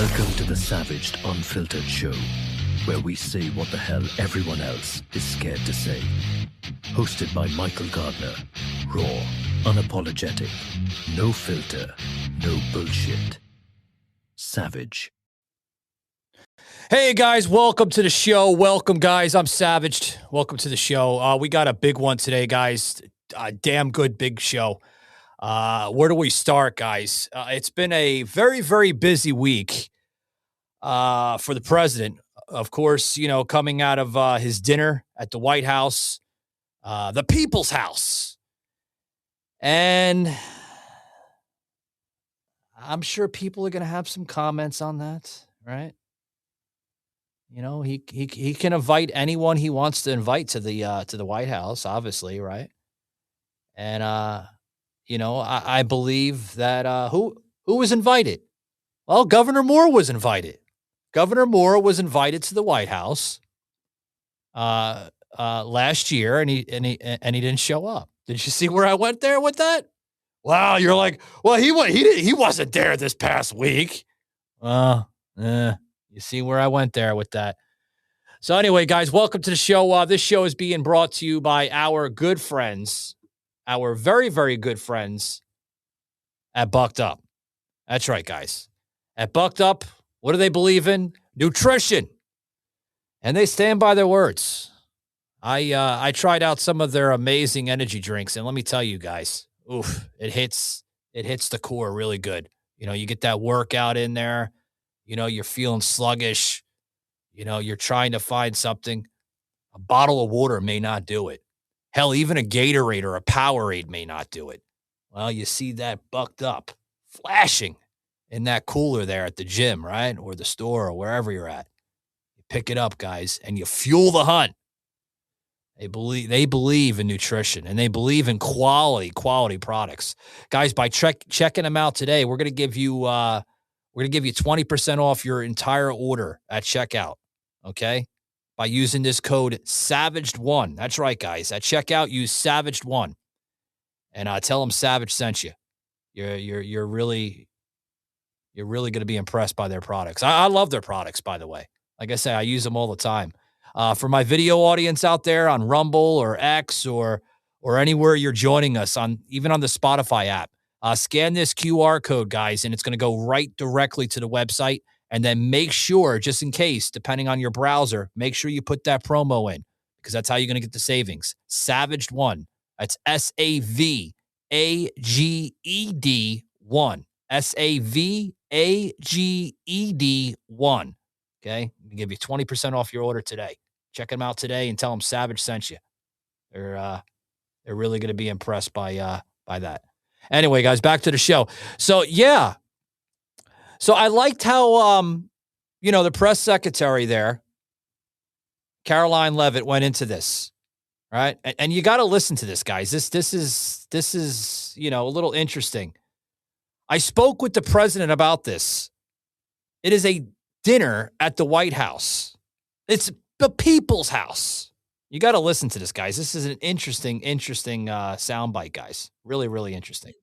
Welcome to the Savaged Unfiltered show, where we say what the hell everyone else is scared to say. Hosted by Michael Gardner. Raw, unapologetic, no filter, no bullshit. Savage. Hey guys, welcome to the show. Welcome, guys. I'm Savaged. Welcome to the show. We got a big one today, guys. A damn good big show. Where do we start, guys? It's been a very, very busy week for the president. Of course, you know, coming out of his dinner at the White House, the People's House. And I'm sure people are going to have some comments on that, right? You know, he can invite anyone he wants to invite to the White House, obviously, right? And you know, I believe that who was invited? Well, Governor Moore was invited. Governor Moore was invited to the White House last year, and he didn't show up. Did you see where I went there with that? Wow, you're like, well, he wasn't there this past week. You see where I went there with that. So anyway, guys, welcome to the show. This show is being brought to you by our good friends, our very, very good friends at Bucked Up. That's right, guys. At Bucked Up, what do they believe in? Nutrition. And they stand by their words. I tried out some of their amazing energy drinks, and let me tell you guys, oof, it hits the core really good. You know, you get that workout in there, you know, you're feeling sluggish, you know, you're trying to find something. A bottle of water may not do it. Hell, even a Gatorade or a Powerade may not do it. Well, you see that Bucked Up flashing in that cooler there at the gym, right? Or the store or wherever you're at. You pick it up, guys, and you fuel the hunt. They believe in nutrition, and they believe in quality products. Guys, by checking them out today, we're going to give you 20% off your entire order at checkout. Okay? By using this code SAVAGED1. That's right, guys. At checkout, use SAVAGED1. And tell them Savage sent you. You're really going to be impressed by their products. I love their products, by the way. Like I say, I use them all the time. For my video audience out there on Rumble or X or anywhere you're joining us on, even on the Spotify app, scan this QR code, guys, and it's going to go right directly to the website. And then make sure, just in case, depending on your browser, make sure you put that promo in because that's how you're going to get the savings. Savaged1. That's SAVAGED1. SAVAGED1. Okay? We give you 20% off your order today. Check them out today and tell them Savage sent you. They're really going to be impressed by that. Anyway, guys, back to the show. So, yeah. So I liked how, you know, the press secretary there, Caroline Leavitt, went into this, right? And you got to listen to this, guys. This is, you know, a little interesting. I spoke with the president about this. It is a dinner at the White House. It's the People's House. You got to listen to this, guys. This is an interesting soundbite, guys. Really, really interesting.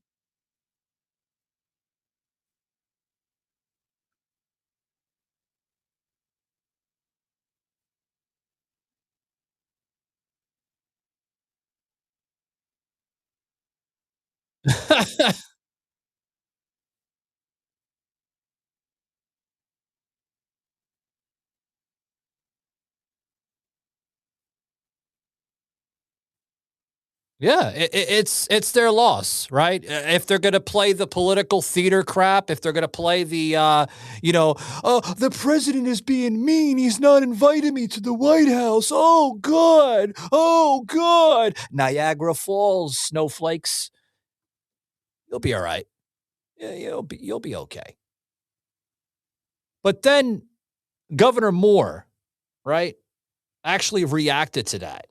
Yeah, it's their loss, right? If they're going to play the political theater crap, if they're going to play the, you know, oh, the president is being mean. He's not inviting me to the White House. Oh, God. Oh, God. Niagara Falls, snowflakes. You'll be all right. Yeah, you'll be okay. But then Governor Moore, right, actually reacted to that.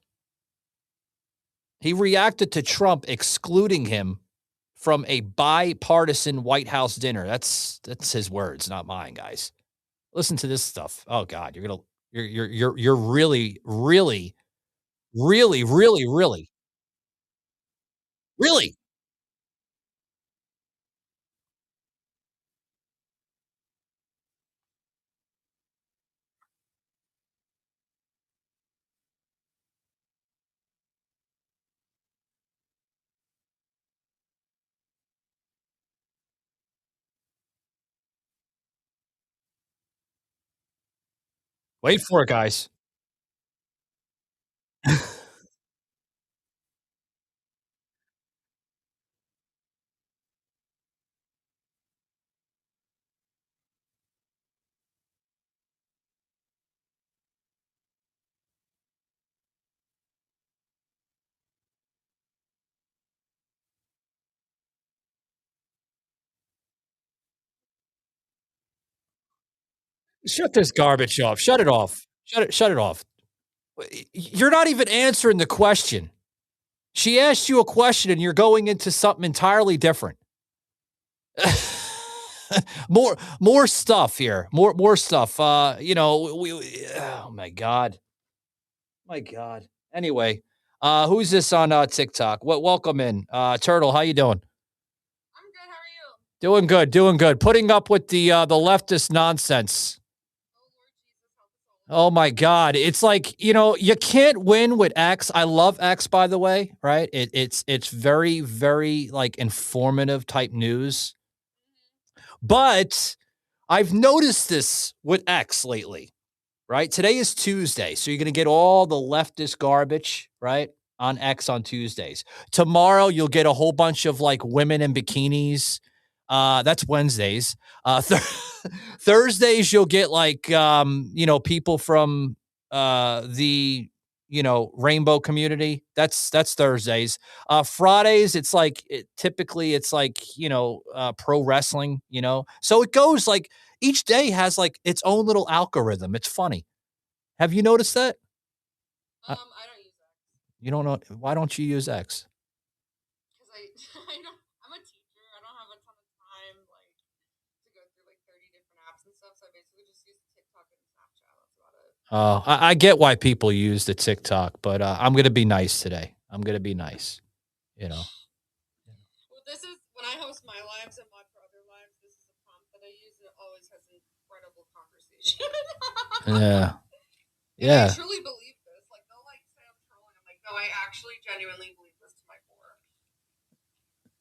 He reacted to Trump excluding him from a bipartisan White House dinner. That's his words, not mine, guys. Listen to this stuff. Oh God, you're really, really, really, really, really, really. Wait for it, guys. Shut this garbage off. Shut it off. Shut it off. You're not even answering the question. She asked you a question and you're going into something entirely different. More stuff here. More stuff. Oh my god. My god. Anyway, who's this on TikTok? Welcome in. Turtle, how you doing? I'm good. How are you? Doing good, doing good. Putting up with the leftist nonsense. Oh Lord Jesus, help us all. Oh my God. It's like, you can't win with X. I love X, by the way, right? It's very, very like informative type news. But I've noticed this with X lately, right? Today is Tuesday. So you're gonna get all the leftist garbage, right? On X on Tuesdays. Tomorrow you'll get a whole bunch of like women in bikinis. That's Wednesdays. Thursdays you'll get like people from the rainbow community. That's Thursdays. Fridays typically it's like pro wrestling. So it goes like each day has like its own little algorithm. It's funny. Have you noticed that? I don't use that You don't know why don't you use X? because I'm a teacher. I don't have a ton of time like to go through like 30 different apps and stuff. So I basically just use TikTok and Snapchat. That's about it. I get why people use the TikTok, but I'm gonna be nice today. I'm gonna be nice. You know. Well, this is when I host my lives and mod for other lives. This is a prompt that I use, and it always has an incredible conversation. Yeah. And Yeah. I truly believe this. Like they'll like say I'm trolling. I'm like, no, I actually genuinely believe this to my core.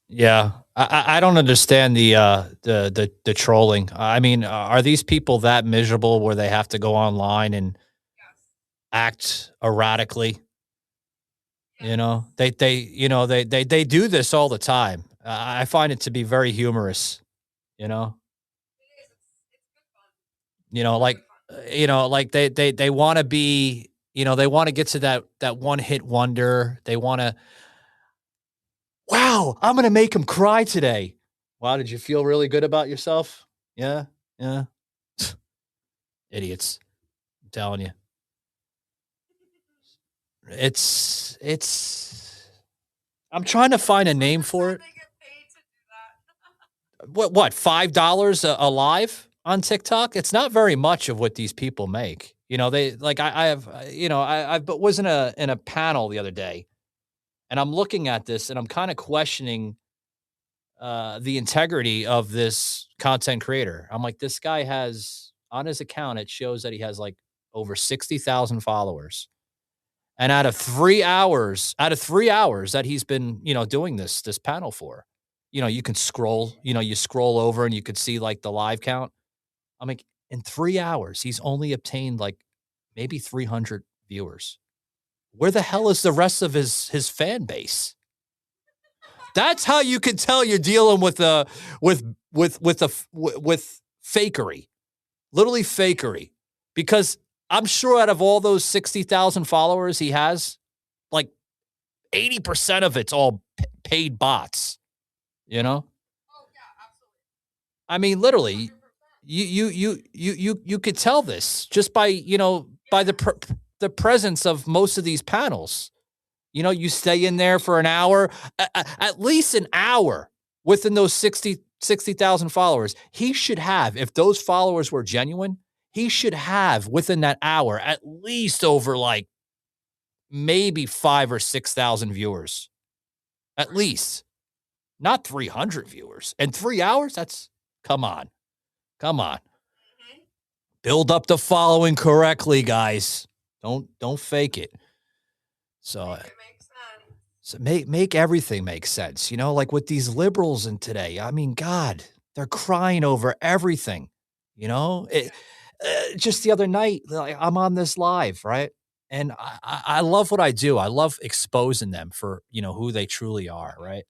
Yeah. I don't understand the trolling. I mean, are these people that miserable where they have to go online and Yes. act erratically? Yes. They do this all the time. I find it to be very humorous. You know, It is. It's good fun. Really like good fun. like they want to be. They want to get to that one hit wonder. They want to. Wow, I'm gonna make him cry today. Wow, did you feel really good about yourself? Yeah, yeah. Idiots. I'm telling you. It's I'm trying to find a name for it. They get paid to do that. What, $5 a live on TikTok? It's not very much of what these people make. They like I have I but was in a panel the other day and I'm looking at this and I'm kind of questioning the integrity of this content creator. I'm like, this guy has on his account, it shows that he has like over 60,000 followers. And out of 3 hours that he's been, doing this panel for, you can scroll, you scroll over and you could see like the live count. I'm like, in 3 hours, he's only obtained like maybe 300 viewers. Where the hell is the rest of his fan base? That's how you can tell you're dealing with with fakery, literally fakery, because I'm sure out of all those 60,000 followers he has, like 80% of it's all paid bots. Oh yeah, absolutely. I mean, literally, 100%. you could tell this just by by the presence of most of these panels. You stay in there for an hour, at least an hour within those 60,000 followers. He should have, if those followers were genuine, he should have within that hour at least over like maybe 5 or 6,000 viewers. At least. Not 300 viewers. In 3 hours? That's come on. Come on. Mm-hmm. Build up the following correctly, guys. Don't fake it. So Make it make sense. So make everything make sense, like with these liberals in today. I mean, God, they're crying over everything. just the other night, like, I'm on this live, right? And I love what I do. I love exposing them for, who they truly are, right?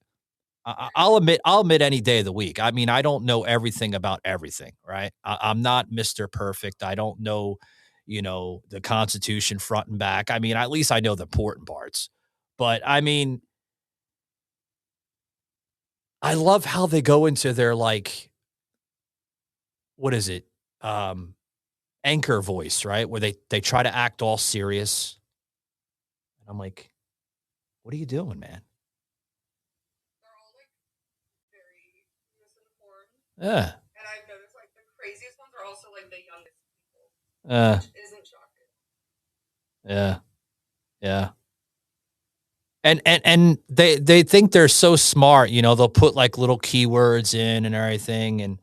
I'll admit any day of the week. I mean, I don't know everything about everything, right? I'm not Mr. Perfect. I don't know, the Constitution front and back. I mean, at least I know the important parts. But I mean, I love how they go into their like, what is it? Anchor voice, right? Where they try to act all serious. And I'm like, what are you doing, man? They're all like very misinformed. Yeah. And I've noticed like the craziest ones are also like the youngest people, which isn't shocking. Yeah. Yeah. And they think they're so smart, they'll put like little keywords in and everything, and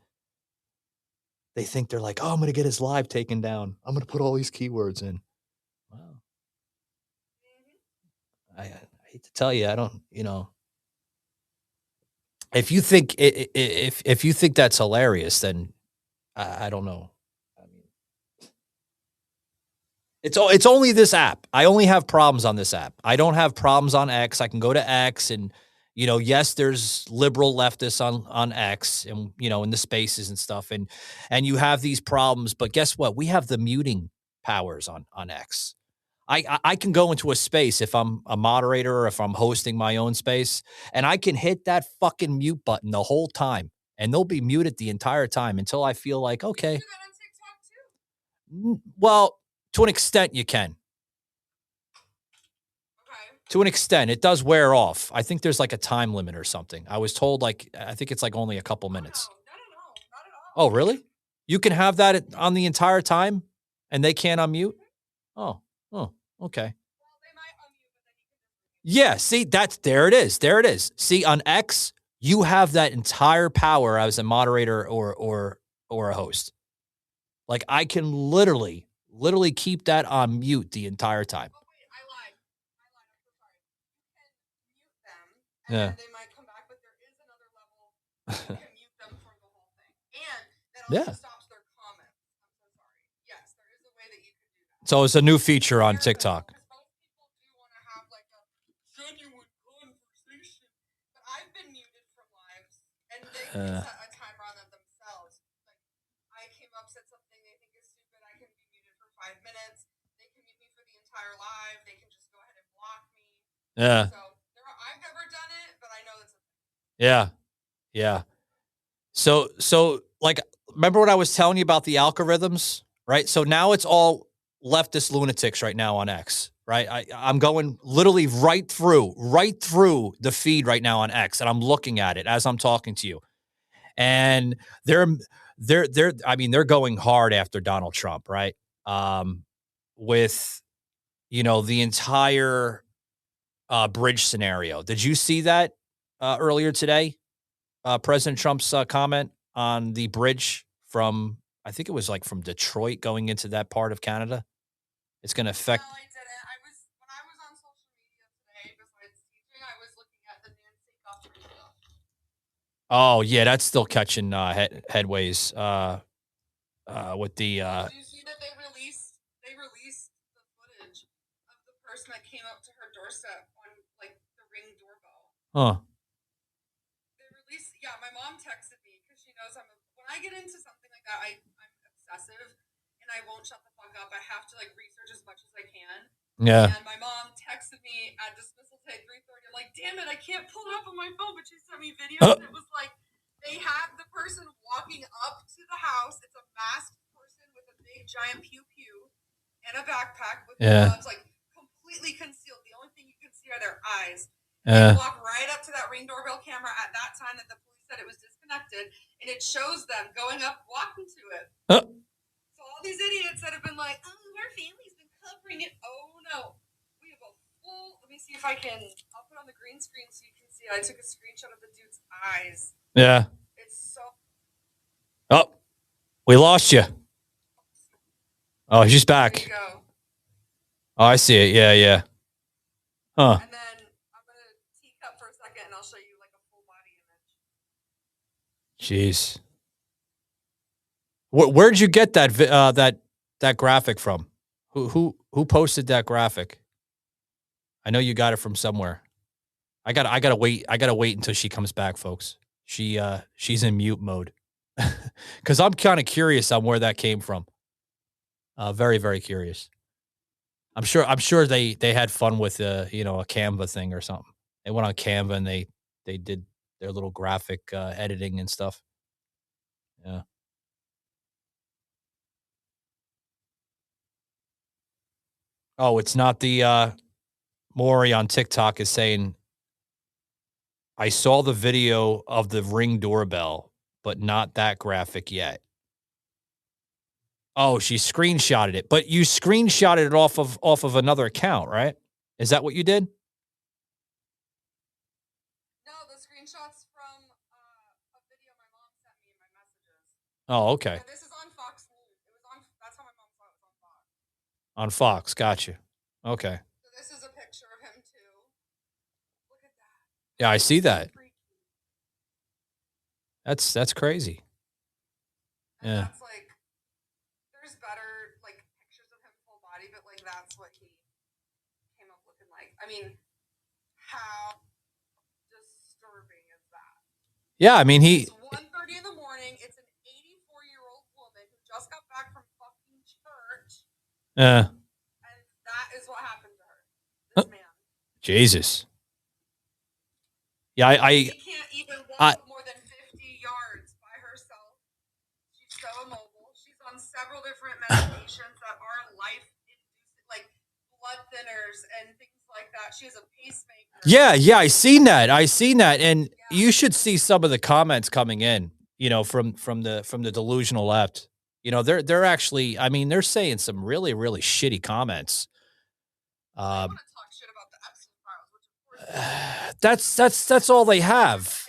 they think they're like, oh, I'm gonna get his live taken down. I'm gonna put all these keywords in. Wow. I hate to tell you, I don't, if you think if you think that's hilarious, then I don't know. I mean, it's only this app. I only have problems on this app. I don't have problems on X. I can go to X and, yes, there's liberal leftists on X and, in the spaces and stuff. And you have these problems, but guess what? We have the muting powers on X. I can go into a space if I'm a moderator or if I'm hosting my own space, and I can hit that fucking mute button the whole time, and they'll be muted the entire time until I feel like, okay. You do that on TikTok too. Well, to an extent, you can. Okay. To an extent, it does wear off. I think there's like a time limit or something. I was told I think it's like only a couple minutes. No, not at all. Oh, really? You can have that on the entire time, and they can't unmute. Oh, okay. Well, they might unmute, but then you can. Yeah, see, there it is. There it is. See, on X, you have that entire power as a moderator or a host. Like I can literally keep that on mute the entire time. Oh wait, I lied. I'm so sorry. You can mute them, and Yeah. then they might come back, but there is another level. You can mute them for the whole thing, and that also stops their comments. I'm so sorry. Yes, there is a way that you can do that. So it's a new feature on TikTok. Because most people do want to have like a genuine conversation, but I've been muted from lives, and they can set a timer on them themselves. Like I came up, said something they think is stupid, I can be muted for 5 minutes. They can mute me for the entire live. They can just go ahead and block me. Yeah. So I've never done it, but I know that's a thing. Yeah. Yeah. So like, remember what I was telling you about the algorithms, right? So now it's all leftist lunatics right now on X, right? I'm going literally right through the feed right now on X, and I'm looking at it as I'm talking to you. And they're going hard after Donald Trump, right? With, the entire bridge scenario. Did you see that earlier today? President Trump's comment on the bridge from, I think it was like from Detroit going into that part of Canada. It's going to affect. No, I didn't. When I was on social media today, besides teaching, I was looking at the Nancy Guthrie stuff. Oh yeah, that's still catching headways. With the. Did you see that they released the footage of the person that came up to her doorstep on like the Ring doorbell? Huh. Yeah, my mom texted me because she knows when I get into something like that, I'm obsessive and I won't shut the fuck up. I have to like research as much as I can. Yeah. And my mom texted me at dismissal today 3:30. I'm like, damn it, I can't pull it up on my phone, but she sent me videos. It was like they have the person walking up to the house. It's a masked person with a big giant pew pew and a backpack with gloves, like completely concealed. The only thing you can see are their eyes. They walk right up to that Ring doorbell camera at that time that the police said it was disconnected, and it shows them going up, walking to it. So all these idiots that have been like, oh, our family's been covering it. Oh, no. We have a full, let me see if I can, I'll put on the green screen so you can see it. I took a screenshot of the dude's eyes. Yeah. It's so. Oh, we lost you. Oh, she's back. There you go. Oh, I see it. Yeah. Huh. And then I'm going to teacup for a second, and I'll show you like a full body image. Jeez. Where'd you get that that graphic from? Who posted that graphic? I know you got it from somewhere. I gotta wait until she comes back, folks. She's in mute mode. Because I'm kind of curious on where that came from. Very, very curious. I'm sure they had fun with a Canva thing or something. They went on Canva and they did their little graphic editing and stuff. Yeah. Oh, it's not the Maury on TikTok is saying, I saw the video of the Ring doorbell, but not that graphic yet. Oh, she screenshotted it, but you screenshotted it off of another account, right? Is that what you did? No, the screenshots from a video my mom sent me in my messages. Oh, okay. And this is on Fox News. That's how my mom saw it. It was on Fox. On Fox, gotcha. Okay. So this is a picture of him too. Look at that. Yeah, I see that. That's crazy. And yeah. That's like, there's better like pictures of him full body, but like that's what he came up looking like. I mean, how disturbing is that? Yeah, I mean It's 1:30 in the morning. It's an 84-year-old woman who just got back from fucking church. And that is what happened to her. This man. Jesus. Yeah, She can't even walk more than 50 yards by herself. She's so immobile. She's on several different medications that are life-inducing, like blood thinners and things like that. She has a pacemaker. Yeah, I seen that. And you should see some of the comments coming in, from the delusional left. They're actually, I mean, they're saying some really, really shitty comments. I want to talk shit about the Epstein files, which of course that's all they have.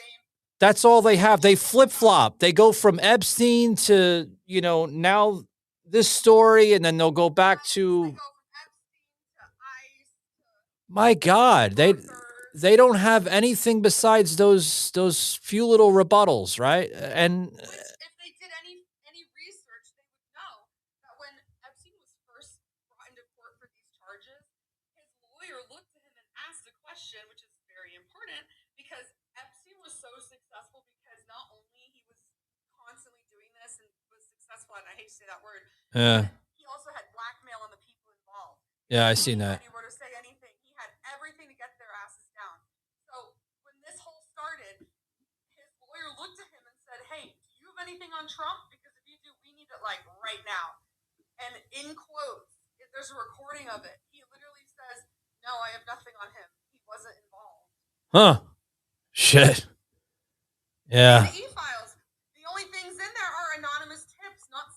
That's all they have. They flip-flop. They go from Epstein to, now this story, and then they'll go back to my God, they don't have anything besides those few little rebuttals, right? And if they did any research, they would know that when Epstein was first brought into court for these charges, his lawyer looked at him and asked a question, which is very important because Epstein was so successful because not only he was constantly doing this and was successful, and I hate to say that word, but he also had blackmail on the people involved. Yeah, I seen that. Anybody were to say anything, he had everything to get their asses down. So when this whole started, his lawyer looked at him and said, "Hey, do you have anything on Trump? Because if you do, we need it like right now." And in quotes, there's a recording of it. He literally says, "No, I have nothing on him. He wasn't involved." Huh? Shit. Yeah. The e-files. The only things in there are anonymous tips, not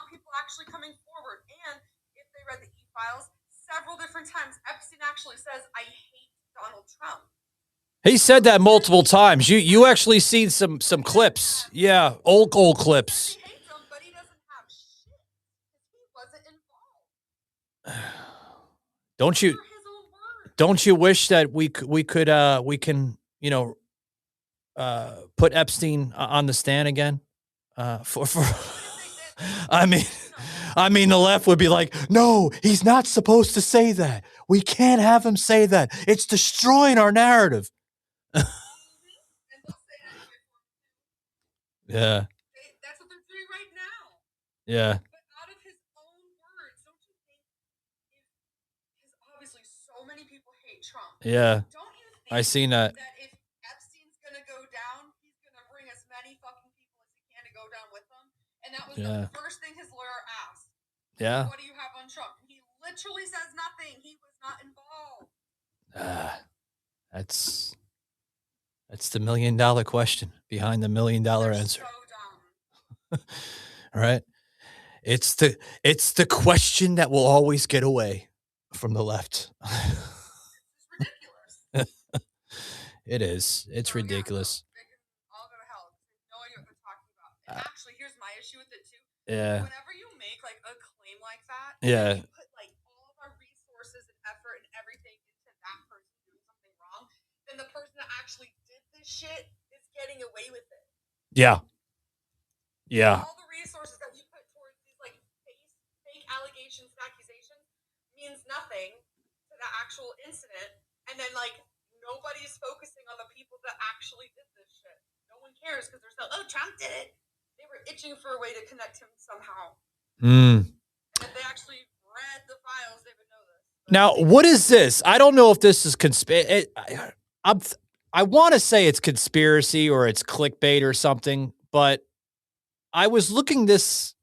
people actually coming forward. And if they read the e-files, several different times, Epstein actually says, "I hate Donald Trump." He said that multiple times. You actually seen some clips. Yeah, old clips. He hates him, but he doesn't have shit. He wasn't involved. Don't you wish that we can put Epstein on the stand again? For I mean, the left would be like, no, he's not supposed to say that. We can't have him say that. It's destroying our narrative. Yeah. That's what they're doing right now. Yeah. But out of his own words, don't you think? Because obviously, so many people hate Trump. Yeah. Don't you think I seen that. That if Epstein's gonna go down, he's gonna bring as many fucking people as he can to go down with him? And that was the first thing his lawyer asked. Yeah. What do you have on Trump? He literally says nothing. He was not involved. That's the $1 million question behind the $1 million answer. So dumb. Right? It's the question that will always get away from the left. It's ridiculous. It is. It's ridiculous. I'll go to hell. No idea what they're talking about. And actually, here's my issue with it too. Yeah. Whenever you make like a claim like that, yeah. You put like all of our resources and effort and everything into that person doing something wrong, then the person that actually did this shit is getting away with it. Yeah. Yeah. All the resources that you put actual incident, and then like nobody's focusing on the people that actually did this shit. No one cares because they're so, oh, Trump did it. They were itching for a way to connect him somehow. And if they actually read the files, they would know this. Now, what is this? I don't know if this is I want to say it's conspiracy or it's clickbait or something, but I was looking this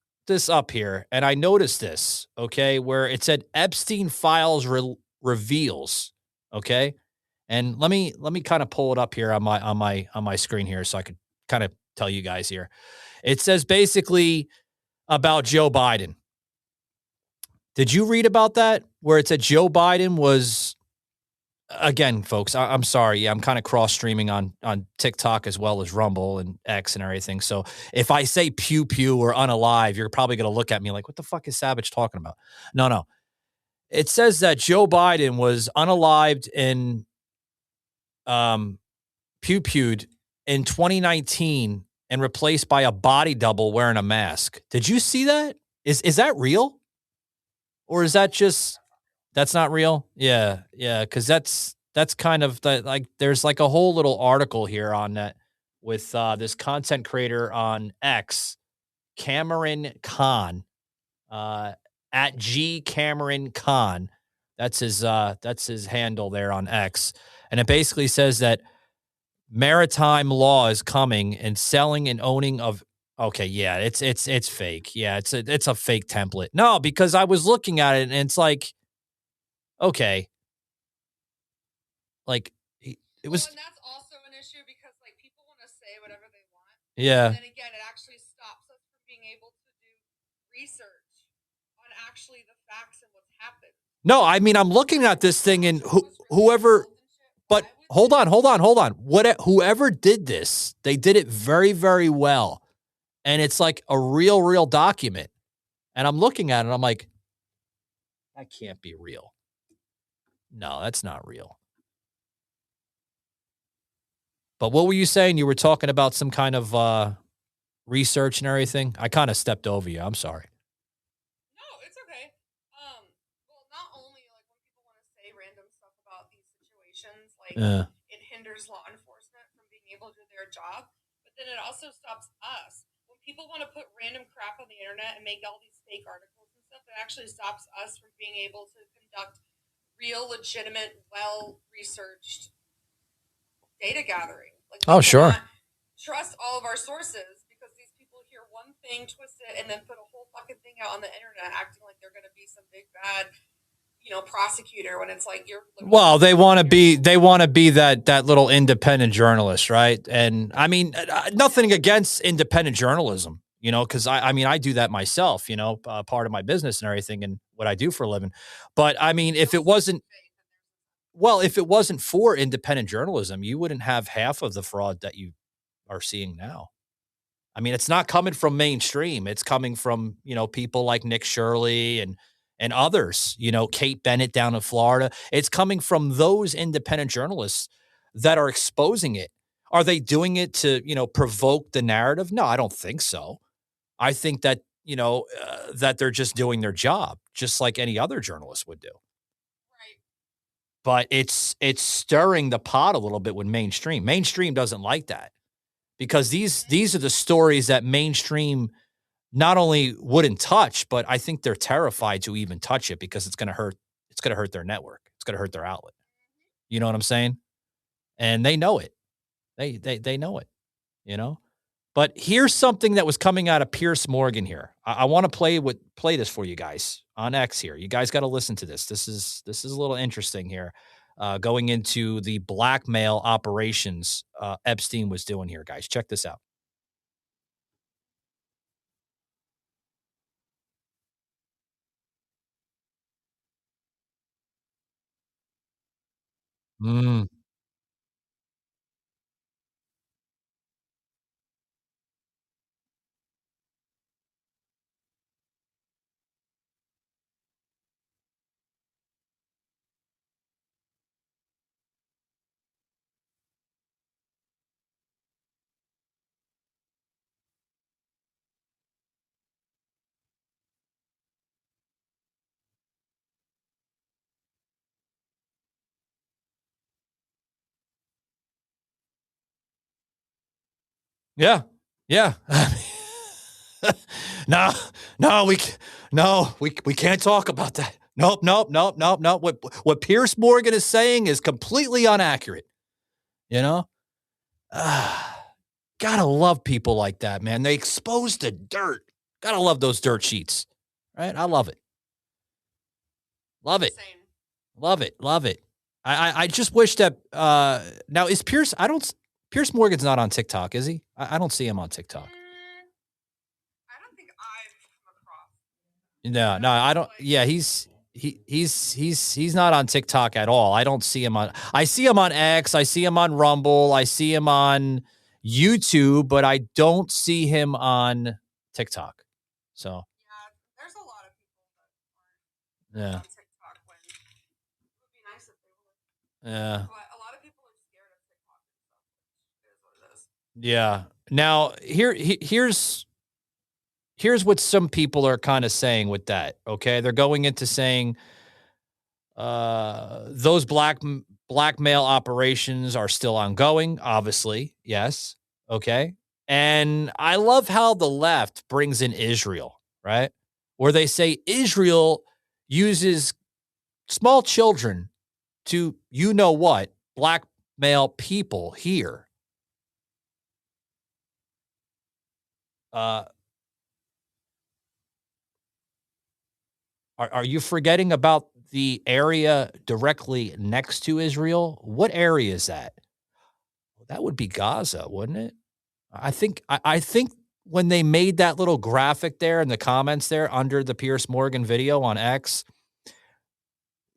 up here and I noticed this, okay, where it said Epstein files reveals, okay? And let me kind of pull it up here on my screen here so I could kind of tell you guys here. It says basically about Joe Biden. Did you read about that where it said Joe Biden was, again, folks, I'm sorry. Yeah, I'm kind of cross streaming on TikTok as well as Rumble and X and everything. So if I say pew pew or unalive, you're probably going to look at me like, what the fuck is Savage talking about? No. It says that Joe Biden was unalived and pew pewed in 2019 and replaced by a body double wearing a mask. Did you see that? Is that real? Or is that just, that's not real? Yeah, because that's kind of like there's like a whole little article here on that with this content creator on X, Cameron Khan, at G Cameron Khan. That's his handle there on X, and it basically says that maritime law is coming and selling and owning of. Okay, yeah, it's fake. Yeah, it's a fake template. No, because I was looking at it and it's like, okay, like it was. Well, and that's also an issue because like people want to say whatever they want. Yeah. And then again, it actually stops us from being able to do research on actually the facts and what's happened. No, I mean I'm looking at this thing and whoever. But hold on. Whoever did this, they did it very, very well. And it's like a real document. And I'm looking at it, I'm like, that can't be real. No, that's not real. But what were you saying? You were talking about some kind of research and everything? I kind of stepped over you. I'm sorry. No, it's okay. Well, not only like when people want to say random stuff about these situations, like it hinders law enforcement from being able to do their job, but then it also stops us. When people want to put random crap on the internet and make all these fake articles and stuff, it actually stops us from being able to conduct real, legitimate, well-researched data gathering. Like, oh, sure. Trust all of our sources because these people hear one thing, twist it, and then put a whole fucking thing out on the internet, acting like they're going to be some big bad, prosecutor when it's like you're. Well, they want to be that little independent journalist, right? And I mean, nothing against independent journalism, because I mean, I do that myself, part of my business and everything and what I do for a living. But I mean, if it wasn't for independent journalism, you wouldn't have half of the fraud that you are seeing now. I mean, it's not coming from mainstream. It's coming from, people like Nick Shirley and others, Kate Bennett down in Florida. It's coming from those independent journalists that are exposing it. Are they doing it to, provoke the narrative? No, I don't think so. I think that, that they're just doing their job, just like any other journalist would do. Right. But it's stirring the pot a little bit with mainstream. Mainstream doesn't like that because these are the stories that mainstream not only wouldn't touch, but I think they're terrified to even touch it because it's going to hurt. It's going to hurt their network. It's going to hurt their outlet. You know what I'm saying? And they know it. They know it, But here's something that was coming out of Pierce Morgan here. I want to play this for you guys on X here. You guys got to listen to this. This is a little interesting here. Going into the blackmail operations Epstein was doing here, guys. Check this out. Yeah. Yeah. No, we can't talk about that. Nope. What Pierce Morgan is saying is completely inaccurate. You know? Gotta love people like that, man. They expose the dirt. Gotta love those dirt sheets. Right? I love it. Love it. Same. Love it. Love it. I just wish that now is Pierce Pierce Morgan's not on TikTok, is he? I don't see him on TikTok. I don't think I've come across. No, I don't. Yeah, he's not on TikTok at all. I don't see him on. I see him on X. I see him on Rumble. I see him on YouTube, but I don't see him on TikTok. So Yeah, there's a lot of people that aren't yeah, on TikTok when it would be nice if they were. yeah, But a lot of people are scared of TikTok and stuff. It is what it is. yeah. Now here's what some people are kind of saying with that. Okay, they're going into saying those blackmail operations are still ongoing, obviously. Yes. Okay. And I love how the left brings in Israel, right? Where they say Israel uses small children to, you know what, blackmail people here. Are you forgetting about the area directly next to Israel? What area is that? That would be Gaza, wouldn't it? I think when they made that little graphic there in the comments there under the Pierce Morgan video on X,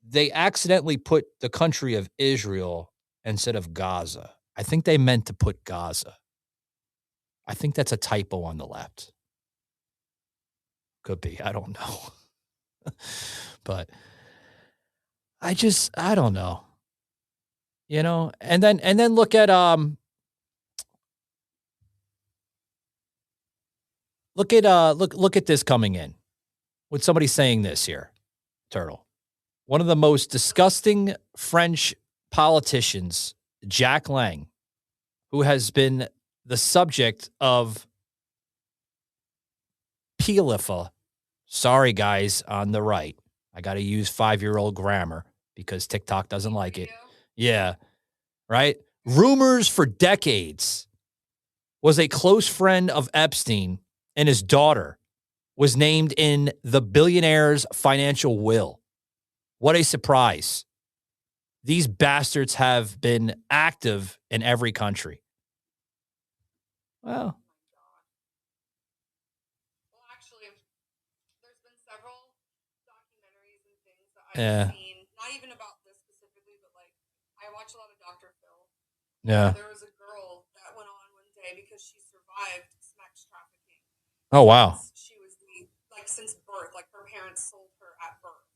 they accidentally put the country of Israel instead of Gaza. I think they meant to put Gaza. I think that's a typo on the left. Could be. I don't know. But I don't know. You know, and then look at look at this coming in with somebody saying this here, Turtle. One of the most disgusting French politicians, Jack Lang, who has been the subject of PLIFA. Sorry, guys, on the right. I got to use 5-year-old grammar because TikTok doesn't like it. Yeah, right? Rumors for decades. Was a close friend of Epstein, and his daughter was named in the billionaire's financial will. What a surprise. These bastards have been active in every country. Well, Actually, there's been several documentaries and things that I've seen, not even about this specifically, but like I watch a lot of Dr. Phil. Yeah. There was a girl that went on one day because she survived sex trafficking. Oh, wow. She was since birth, like her parents sold her at birth.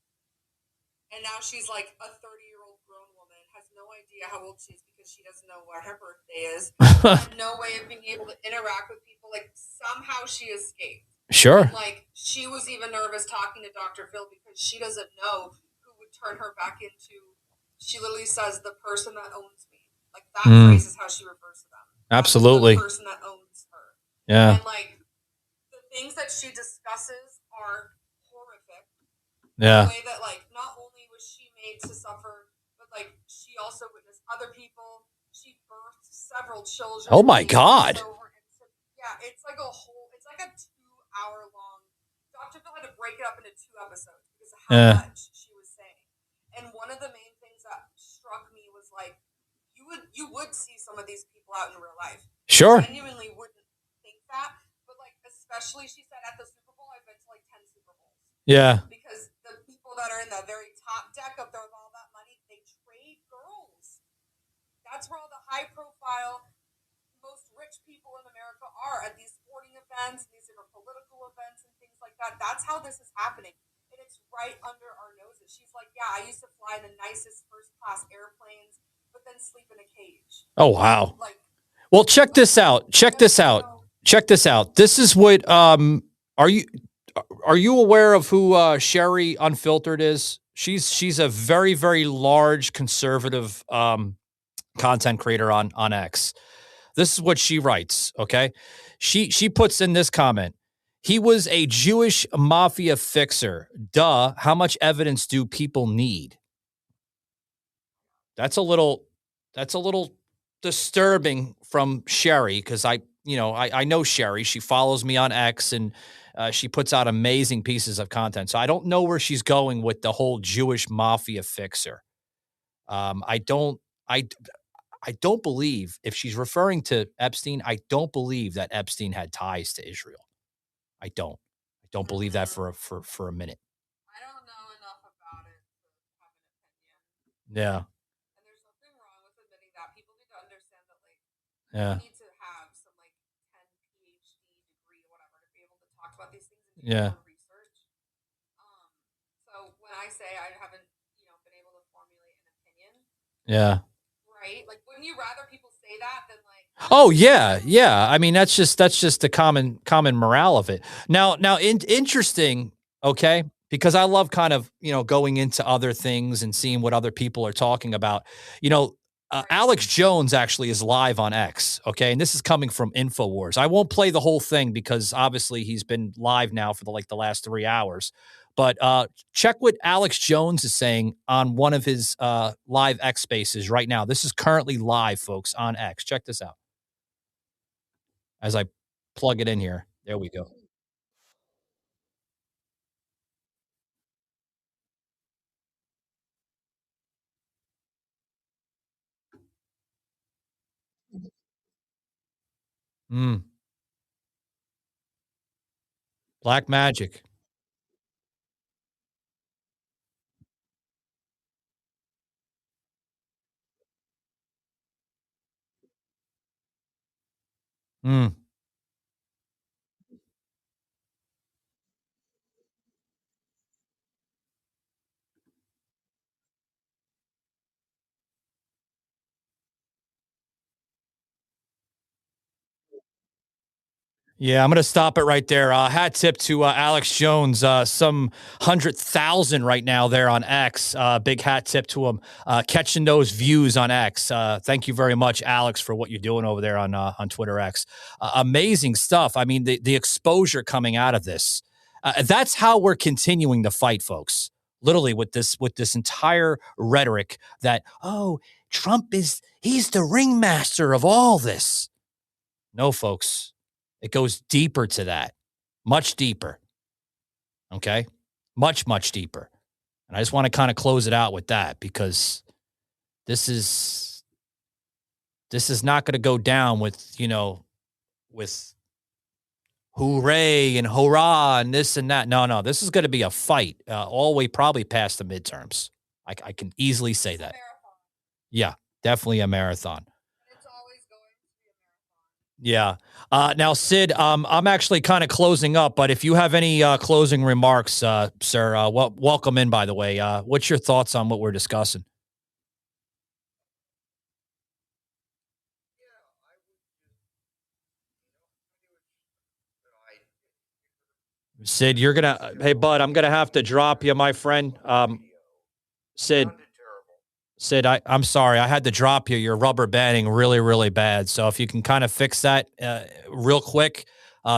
And now she's like a 30-year-old grown woman, has no idea how old she is because she doesn't know what her birthday is. Had no way of being able to interact with people. Like somehow she escaped. Sure. And, like she was even nervous talking to Dr. Phil because she doesn't know who would turn her back into. She literally says the person that owns me. Like that phrase is how she refers to them. Absolutely. The person that owns her. Yeah. And like the things that she discusses are horrific. Yeah. The way that like not only was she made to suffer, but like she also witnessed other people. She birthed several children. Oh my God. Yeah, it's like a 2-hour long. Dr. Phil had to break it up into 2 episodes because of how much she was saying. And one of the main things that struck me was like you would see some of these people out in real life. Sure. I genuinely wouldn't think that, but like especially she said at the Super Bowl, I've been to like 10 Super Bowls. Yeah. Because the people that are in the very top deck up there with all that money, they trade girls. That's where all the high profile, most rich people in America are at these sporting events, these different political events and things like that. That's how this is happening. And it's right under our noses. She's like, yeah, I used to fly the nicest first class airplanes, but then sleep in a cage. Oh, wow. Like, well, check this out. Check this out. Check this out. This is what are you aware of who Sherry Unfiltered is? She's a very, very large conservative content creator on X. This is what she writes, okay? She puts in this comment. He was a Jewish mafia fixer. Duh. How much evidence do people need? That's a little disturbing from Sherry because I know Sherry. She follows me on X and she puts out amazing pieces of content. So I don't know where she's going with the whole Jewish mafia fixer. I don't believe if she's referring to Epstein, I don't believe that Epstein had ties to Israel. I don't believe that for a minute. I don't know enough about it to have an opinion. Yeah. And there's nothing wrong with admitting that. People need to understand that, like, Yeah. you need to have some, like, 10 PhD degree or whatever to be able to talk about these things and do your own research. So when I say I haven't, been able to formulate an opinion. Yeah. Right? Like, wouldn't you rather people say that than, like, oh yeah. I mean, that's just the common morale of it. Now, interesting, okay, because I love kind of going into other things and seeing what other people are talking about. Alex Jones actually is live on X, okay, and this is coming from Infowars. I won't play the whole thing because obviously he's been live now for the last 3 hours. But check what Alex Jones is saying on one of his live X spaces right now. This is currently live, folks, on X. Check this out as I plug it in here. There we go. Mm. Black magic. Mm. Yeah, I'm going to stop it right there. Hat tip to Alex Jones, some 100,000 right now there on X. Big hat tip to him, catching those views on X. Thank you very much, Alex, for what you're doing over there on Twitter X. Amazing stuff. I mean, the exposure coming out of this. That's how we're continuing the fight, folks. Literally with this entire rhetoric that, oh, Trump he's the ringmaster of all this. No, folks. It goes deeper to that, much deeper. Okay. Much, much deeper. And I just want to kind of close it out with that because this is not going to go down with, with hooray and hurrah and this and that. No, this is going to be a fight all the way probably past the midterms. I can easily say that. Yeah, definitely a marathon. It's always going to be a Yeah. marathon. Now, Sid, I'm actually kind of closing up, but if you have any closing remarks, sir, welcome in, by the way. What's your thoughts on what we're discussing? Sid, you're going to, hey, bud, I'm going to have to drop you, my friend. Sid, I'm sorry. I had to drop you. You're rubber banding really, really bad. So if you can kind of fix that real quick,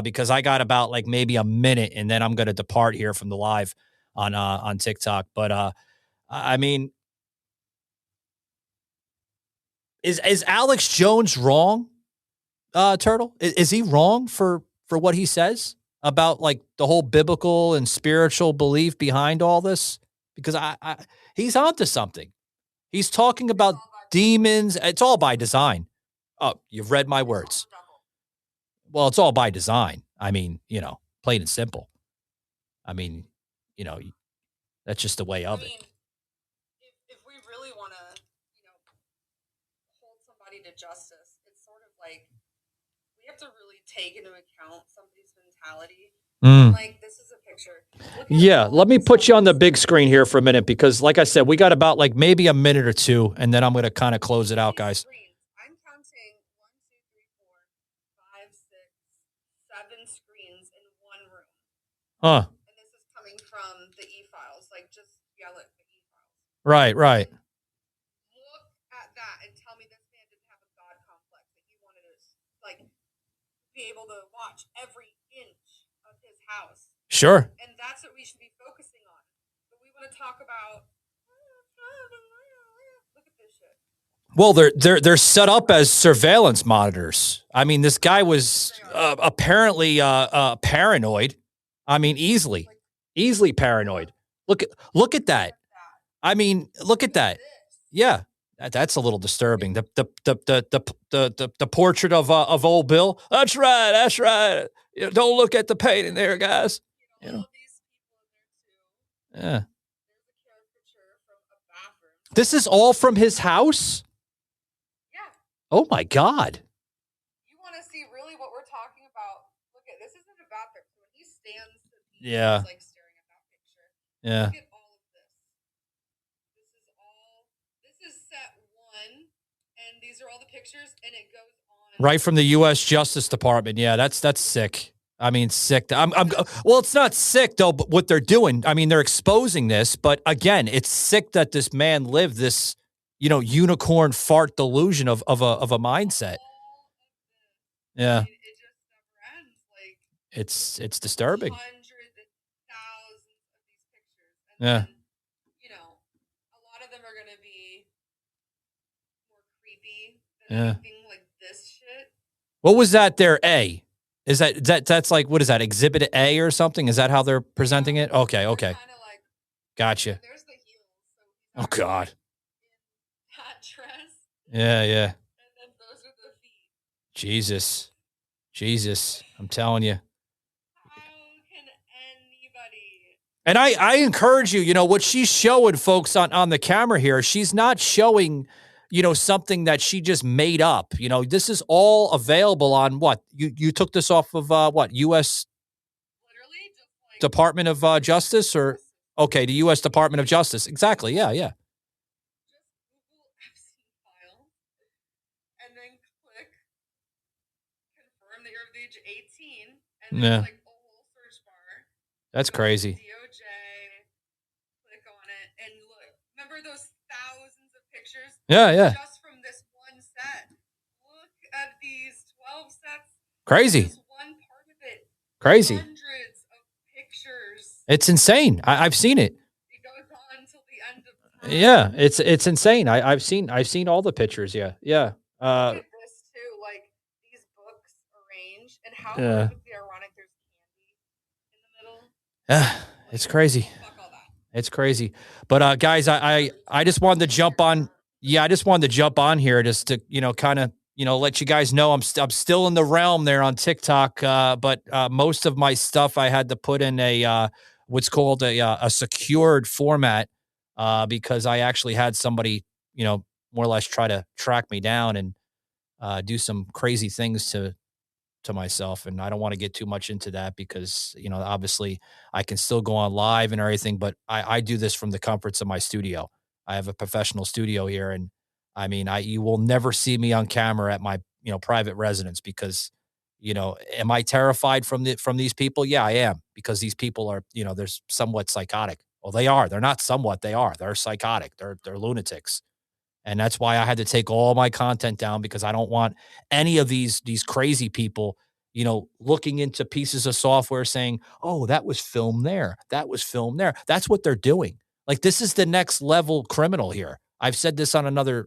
because I got about like maybe a minute and then I'm going to depart here from the live on TikTok. But I mean, is Alex Jones wrong, Turtle? Is he wrong for what he says about like the whole biblical and spiritual belief behind all this? Because he's onto something. He's talking about demons. It's all by design. Oh, you've read my words. Well, it's all by design. I mean, plain and simple. I mean, that's just the way of it. If we really want to, hold somebody to justice, it's sort of like we have to really take into account somebody's mentality. Like, this is a picture. Yeah, let me put you on the big screen here for a minute because, like I said, we got about like maybe a minute or two, and then I'm going to kind of close it out, guys. I'm counting 1, 2, 3, 4, 5, 6, 7 screens in one room. Huh. And this is coming from the e-files. Like, just yell at the e-files. Right. Look at that and tell me this man didn't have a God complex that he wanted to be able to watch every inch of his house. Sure. And that's what we should be focusing on. But we want to talk about, look at this shit. Well, they're set up as surveillance monitors. I mean, this guy was apparently paranoid. I mean, easily paranoid. Look at that. I mean, look at that. Yeah, that's a little disturbing. The portrait of old Bill. That's right. That's right. You know, don't look at the painting there, guys. You know. Yeah. This is all from his house? Yeah. Oh my God. You want to see really what we're talking about? Look at this. Isn't a bathroom. So when he stands, yeah, he's like staring at that picture. Yeah. Look at all of this. This is set 1, and these are all the pictures, and it goes on. Right from the U.S. Justice Department. Yeah, that's sick. I mean, sick. Well, it's not sick though, but what they're doing, I mean, they're exposing this, but again, it's sick that this man lived this, you know, unicorn fart delusion of a mindset. Yeah. It just never ends. Like, it's disturbing. Hundreds of thousands of these pictures. And yeah. Then, you know, a lot of them are going to be more creepy than anything like this shit. What was that there, A? Is that's like, what is that, Exhibit A or something? Is that how they're presenting it? Okay. Like, gotcha. There's the heels. So oh, God. In that dress. Yeah. And then those are the feet. Jesus. I'm telling you. How can anybody? And I encourage you, you know, what she's showing folks on the camera here, she's not showing, you know, something that she just made up. You know, this is all available on what? You took this off of what? U.S. Literally just like Department of Justice or? Okay, the U.S. Department of Justice. Exactly. Yeah. Just Google Epstein file and then click confirm that you're of age 18 and then like a whole search bar. That's crazy. DOJ, click on it and look. Remember those thousands of pictures? Yeah. Just from this one set. Look at these 12 sets. Crazy. Just one part of it. Crazy. Hundreds of pictures. It's insane. I've seen it. It goes on until the end of time. Yeah, it's insane. I've seen all the pictures. Yeah. Look at this too, like these books arranged and how perfectly ironic there's candy in the middle. Yeah, it's crazy. Fuck all that. It's crazy. But guys, I just wanted to jump on. Yeah, I just wanted to jump on here just to, you know, kind of, you know, let you guys know I'm still in the realm there on TikTok. But most of my stuff I had to put in a what's called a secured format because I actually had somebody, you know, more or less try to track me down and do some crazy things to myself. And I don't want to get too much into that because, you know, obviously I can still go on live and everything, but I do this from the comforts of my studio. I have a professional studio here. And I mean, you will never see me on camera at my, you know, private residence because, you know, am I terrified from these people? Yeah, I am, because these people are, you know, they're somewhat psychotic. Well, they are. They're not somewhat. They are. They're psychotic. They're lunatics. And that's why I had to take all my content down, because I don't want any of these crazy people, you know, looking into pieces of software saying, oh, that was filmed there. That was filmed there. That's what they're doing. Like, this is the next level criminal here. I've said this on another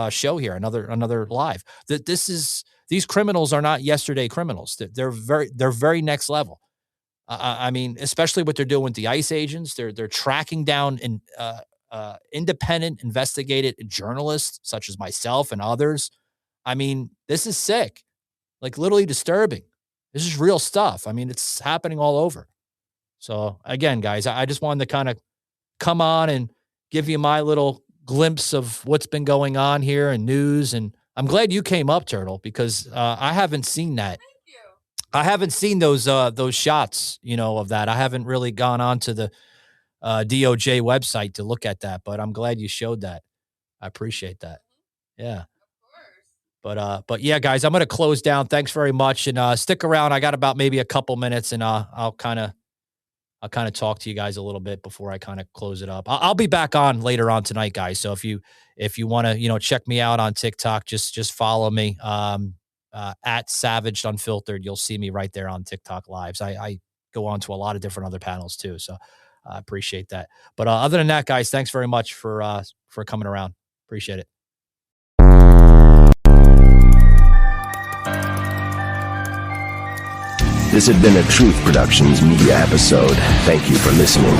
show here, another live, that these criminals are not yesterday criminals. They're very next level. I mean, especially what they're doing with the ICE agents. They're tracking down independent investigative journalists such as myself and others. I mean, this is sick, like literally disturbing. This is real stuff. I mean, it's happening all over. So again, guys, I just wanted to kind of come on and give you my little glimpse of what's been going on here and news. And I'm glad you came up, Turtle, because I haven't seen that. Thank you. I haven't seen those shots, you know, of that. I haven't really gone on to the DOJ website to look at that, but I'm glad you showed that. I appreciate that. Yeah. Of course. But yeah, guys, I'm going to close down. Thanks very much. And stick around. I got about maybe a couple minutes, and I'll kind of talk to you guys a little bit before I kind of close it up. I'll be back on later on tonight, guys. So if you want to, you know, check me out on TikTok, just follow me. at Savaged Unfiltered. You'll see me right there on TikTok lives. I go on to a lot of different other panels too. So I appreciate that. But other than that, guys, thanks very much for coming around. Appreciate it. This had been a Truth Productions media episode. Thank you for listening.